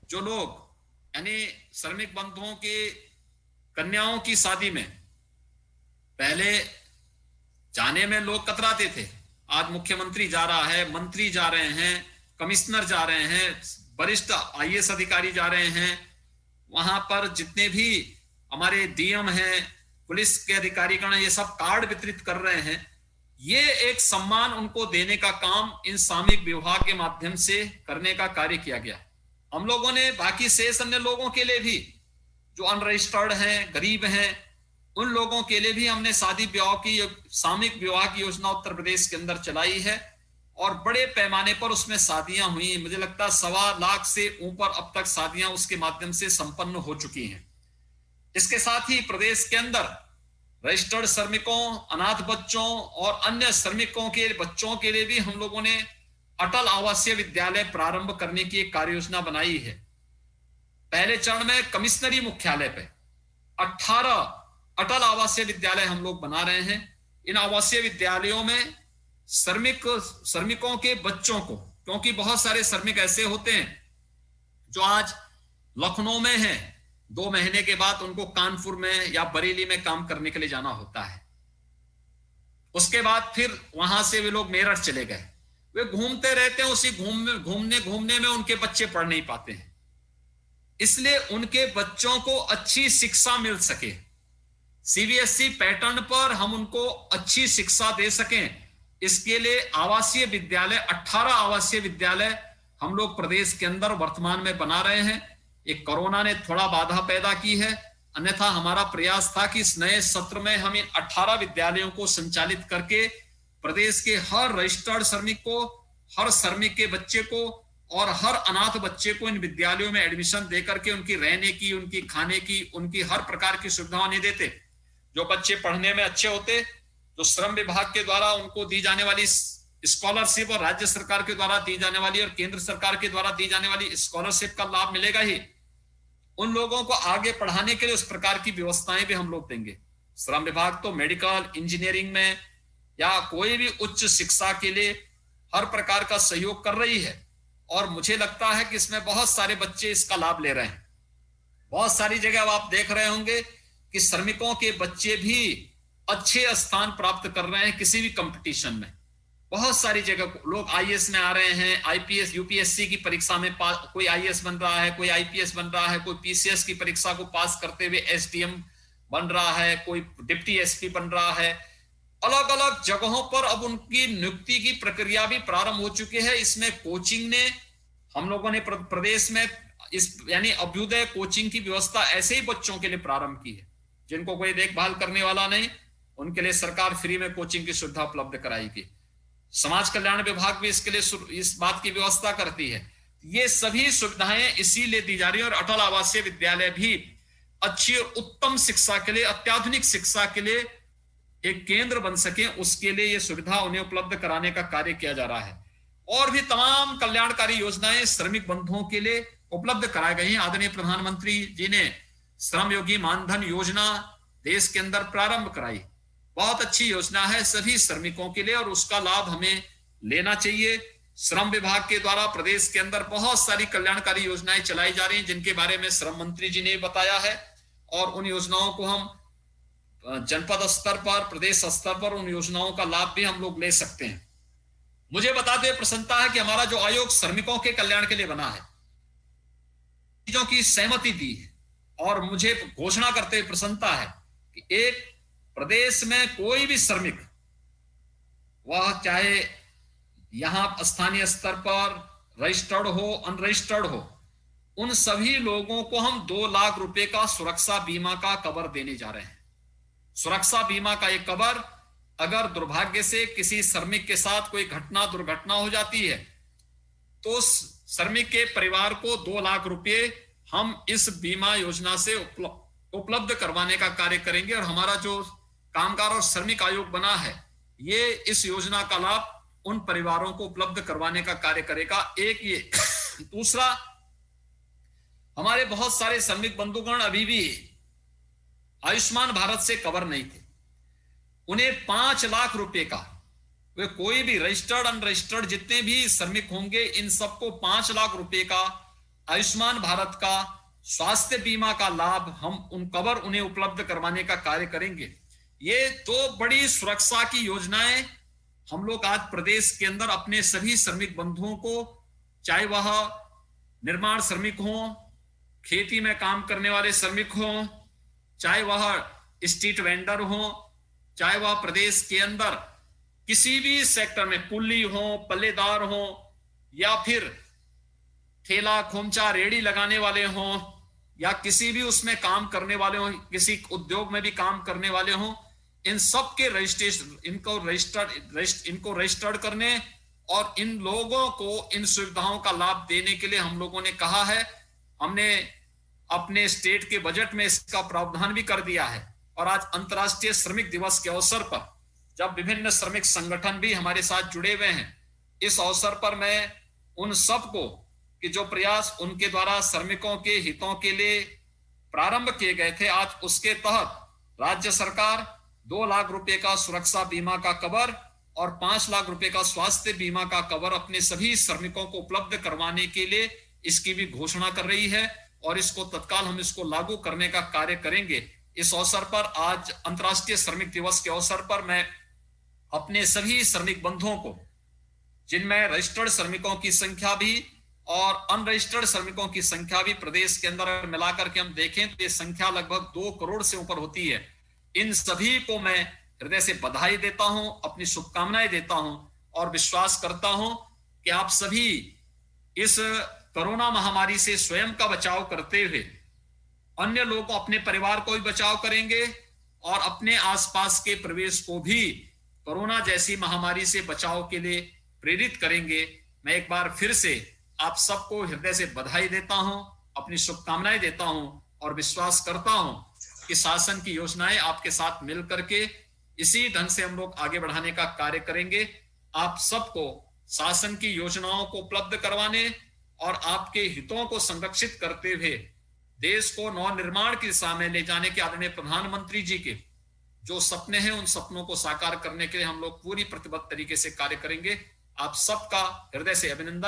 जो लोग यानी श्रमिक बंधुओं की कन्याओं की शादी में पहले जाने में लोग कतराते थे, आज मुख्यमंत्री जा रहा है, मंत्री जा रहे हैं, कमिश्नर जा रहे हैं, वरिष्ठ आईएएस अधिकारी जा रहे हैं, वहां पर जितने भी हमारे डीएम हैं, पुलिस के अधिकारीगण, ये सब कार्ड वितरित कर रहे हैं। ये एक सम्मान उनको देने का काम इन सामूहिक विवाह के माध्यम से करने का कार्य किया गया। हम लोगों ने बाकी शेष अन्य लोगों के लिए भी, जो अनरजिस्टर्ड हैं, गरीब हैं, उन लोगों के लिए भी हमने शादी विवाह की, सामूहिक विवाह की योजना उत्तर प्रदेश के अंदर चलाई है और बड़े पैमाने पर उसमें शादियां हुई। मुझे लगता है 1.25 लाख से ऊपर अब तक शादियां उसके माध्यम से संपन्न हो चुकी हैं। इसके साथ ही प्रदेश के अंदर रजिस्टर्ड श्रमिकों, अनाथ बच्चों और अन्य श्रमिकों के बच्चों के लिए भी हम लोगों ने अटल आवासीय विद्यालय प्रारंभ करने की एक कार्य योजना बनाई है। पहले चरण में कमिश्नरी मुख्यालय पे 18 अटल आवासीय विद्यालय हम लोग बना रहे हैं। इन आवासीय विद्यालयों में श्रमिकों के बच्चों को, क्योंकि बहुत सारे श्रमिक ऐसे होते हैं जो आज लखनऊ में हैं, 2 महीने के बाद उनको कानपुर में या बरेली में काम करने के लिए जाना होता है। उसके बाद फिर वहां से वे लोग मेरठ चले गए, वे घूमते रहते हैं, उसी घूमने में उनके बच्चे पढ़ नहीं पाते हैं। इसलिए उनके बच्चों को अच्छी शिक्षा मिल सके, सीबीएसई पैटर्न पर हम उनको अच्छी शिक्षा दे सकें, इसके लिए आवासीय विद्यालय 18 आवासीय विद्यालय हम लोग प्रदेश के अंदर वर्तमान में बना रहे हैं। एक कोरोना ने थोड़ा बाधा पैदा की है, अन्यथा हमारा प्रयास था कि इस नए सत्र में हम इन 18 विद्यालयों को संचालित करके प्रदेश के हर रजिस्टर्ड श्रमिक को, हर श्रमिक के बच्चे को और हर अनाथ बच्चे को इन विद्यालयों में एडमिशन देकर के उनकी रहने की, उनकी खाने की, उनकी हर प्रकार की सुविधाएं नहीं देते। जो बच्चे पढ़ने में अच्छे होते, जो श्रम विभाग के द्वारा उनको दी जाने वाली स्कॉलरशिप और राज्य सरकार के द्वारा दी जाने वाली और केंद्र सरकार के द्वारा दी जाने वाली स्कॉलरशिप का लाभ मिलेगा ही, उन लोगों को आगे पढ़ाने के लिए उस प्रकार की व्यवस्थाएं भी हम लोग देंगे। श्रम विभाग तो मेडिकल, इंजीनियरिंग में या कोई भी उच्च शिक्षा के लिए हर प्रकार का सहयोग कर रही है और मुझे लगता है कि इसमें बहुत सारे बच्चे इसका लाभ ले रहे हैं। बहुत सारी जगह आप देख रहे होंगे कि श्रमिकों के बच्चे भी अच्छे स्थान प्राप्त कर रहे हैं किसी भी कंपटीशन में। बहुत सारी जगह लोग आईएएस में आ रहे हैं, आईपीएस, यूपीएससी की परीक्षा में कोई आईएएस बन रहा है, कोई आईपीएस बन रहा है, कोई पीसीएस की परीक्षा को पास करते हुए एसडीएम बन रहा है, कोई डिप्टी एसपी बन रहा है। अलग अलग जगहों पर अब उनकी नियुक्ति की प्रक्रिया भी प्रारंभ हो चुकी है। इसमें कोचिंग ने, हम लोगों ने प्रदेश में इस यानी अभ्युदय कोचिंग की व्यवस्था ऐसे ही बच्चों के लिए प्रारंभ की है जिनको कोई देखभाल करने वाला नहीं, उनके लिए सरकार फ्री में कोचिंग की सुविधा उपलब्ध कराएगी। समाज कल्याण विभाग भी इसके लिए इस बात की व्यवस्था करती है। ये सभी सुविधाएं इसीलिए दी जा रही है और अटल आवासीय विद्यालय भी अच्छी और उत्तम शिक्षा के लिए, अत्याधुनिक शिक्षा के लिए एक केंद्र बन सके, उसके लिए ये सुविधा उन्हें उपलब्ध कराने का कार्य किया जा रहा है। और भी तमाम कल्याणकारी योजनाएं श्रमिक बंधुओं के लिए उपलब्ध कराई गई हैं। आदरणीय प्रधानमंत्री जी ने श्रम योगी मानधन योजना देश के अंदर प्रारंभ कराई, बहुत अच्छी योजना है सभी श्रमिकों के लिए और उसका लाभ हमें लेना चाहिए। श्रम विभाग के द्वारा प्रदेश के अंदर बहुत सारी कल्याणकारी योजनाएं चलाई जा रही हैं जिनके बारे में श्रम मंत्री जी ने बताया है और उन योजनाओं को हम जनपद स्तर पर, प्रदेश स्तर पर उन योजनाओं का लाभ भी हम लोग ले सकते हैं। मुझे बताते हुए प्रसन्नता है कि हमारा जो आयोग श्रमिकों के कल्याण के लिए बना है, चीजों की सहमति दी है और मुझे घोषणा करते हुए प्रसन्नता है कि एक प्रदेश में कोई भी श्रमिक, वह चाहे यहां स्थानीय स्तर पर रजिस्टर्ड हो, अनरजिस्टर्ड हो, उन सभी लोगों को हम 2 लाख रुपए का सुरक्षा बीमा का कवर देने जा रहे हैं। सुरक्षा बीमा का एक कवर, अगर दुर्भाग्य से किसी श्रमिक के साथ कोई दुर्घटना हो जाती है तो श्रमिक के परिवार को 2 लाख रुपए हम इस बीमा योजना से उपलब्ध करवाने का कार्य करेंगे और हमारा जो कामगार और श्रमिक आयोग बना है, ये इस योजना का लाभ उन परिवारों को उपलब्ध करवाने का कार्य करेगा। एक ये दूसरा, हमारे बहुत सारे श्रमिक बंधुगण अभी भी आयुष्मान भारत से कवर नहीं थे, उन्हें 5 लाख रुपए का, वे कोई भी रजिस्टर्ड अनरजिस्टर्ड जितने भी श्रमिक होंगे इन सबको 5 लाख रुपए का आयुष्मान भारत का स्वास्थ्य बीमा का लाभ हम कवर उन्हें उपलब्ध करवाने का कार्य करेंगे। ये दो बड़ी सुरक्षा की योजनाएं हम लोग आज प्रदेश के अंदर अपने सभी श्रमिक बंधुओं को, चाहे वह निर्माण श्रमिक हों, खेती में काम करने वाले श्रमिक हों, चाहे वह स्ट्रीट वेंडर हों, चाहे वह प्रदेश के अंदर किसी भी सेक्टर में कुल्ली हो, पल्लेदार हो, या फिर ठेला खोमचा रेड़ी लगाने वाले हों, या किसी भी उसमें काम करने वाले हों, किसी उद्योग में भी काम करने वाले हों, इन सब के रजिस्ट्रेशन, इनको रजिस्टर्ड करने और इन लोगों को इन सुविधाओं का लाभ देने के लिए हम लोगों ने कहा है। हमने अपने स्टेट के बजट में इसका प्रावधान भी कर दिया है। और आज अंतर्राष्ट्रीय श्रमिक दिवस के अवसर पर जब विभिन्न श्रमिक संगठन भी हमारे साथ जुड़े हुए हैं, इस अवसर पर मैं उन सबको कि जो प्रयास उनके द्वारा श्रमिकों के हितों के लिए प्रारंभ किए गए थे, आज उसके तहत राज्य सरकार 2 लाख रुपए का सुरक्षा बीमा का कवर और 5 लाख रुपए का स्वास्थ्य बीमा का कवर अपने सभी श्रमिकों को उपलब्ध करवाने के लिए इसकी भी घोषणा कर रही है, और इसको तत्काल हम इसको लागू करने का कार्य करेंगे। इस अवसर पर आज अंतर्राष्ट्रीय श्रमिक दिवस के अवसर पर मैं अपने सभी श्रमिक बंधुओं को, जिनमें रजिस्टर्ड श्रमिकों की संख्या भी और अनरजिस्टर्ड श्रमिकों की संख्या भी प्रदेश के अंदर मिलाकर के हम देखें तो ये संख्या लगभग 2 करोड़ से ऊपर होती है, इन सभी को मैं हृदय से बधाई देता हूं, अपनी शुभकामनाएं देता हूं और विश्वास करता हूं कि आप सभी इस कोरोना महामारी से स्वयं का बचाव करते हुए अन्य लोगों, अपने परिवार को भी बचाव करेंगे और अपने आसपास के प्रदेश को भी कोरोना जैसी महामारी से बचाव के लिए प्रेरित करेंगे। मैं एक बार फिर से आप सबको हृदय से बधाई देता हूं, अपनी शुभकामनाएं देता हूं और विश्वास करता हूं कि शासन की योजनाएं आपके साथ मिल करके इसी ढंग से हम लोग आगे बढ़ाने का कार्य करेंगे। आप सबको शासन की योजनाओं को उपलब्ध करवाने और आपके हितों को संरक्षित करते हुए देश को नवनिर्माण की दिशा में ले जाने के आदरणीय प्रधानमंत्री जी के जो सपने हैं, उन सपनों को साकार करने के लिए हम लोग पूरी प्रतिबद्ध तरीके से कार्य करेंगे। आप सबका हृदय से अभिनंदन।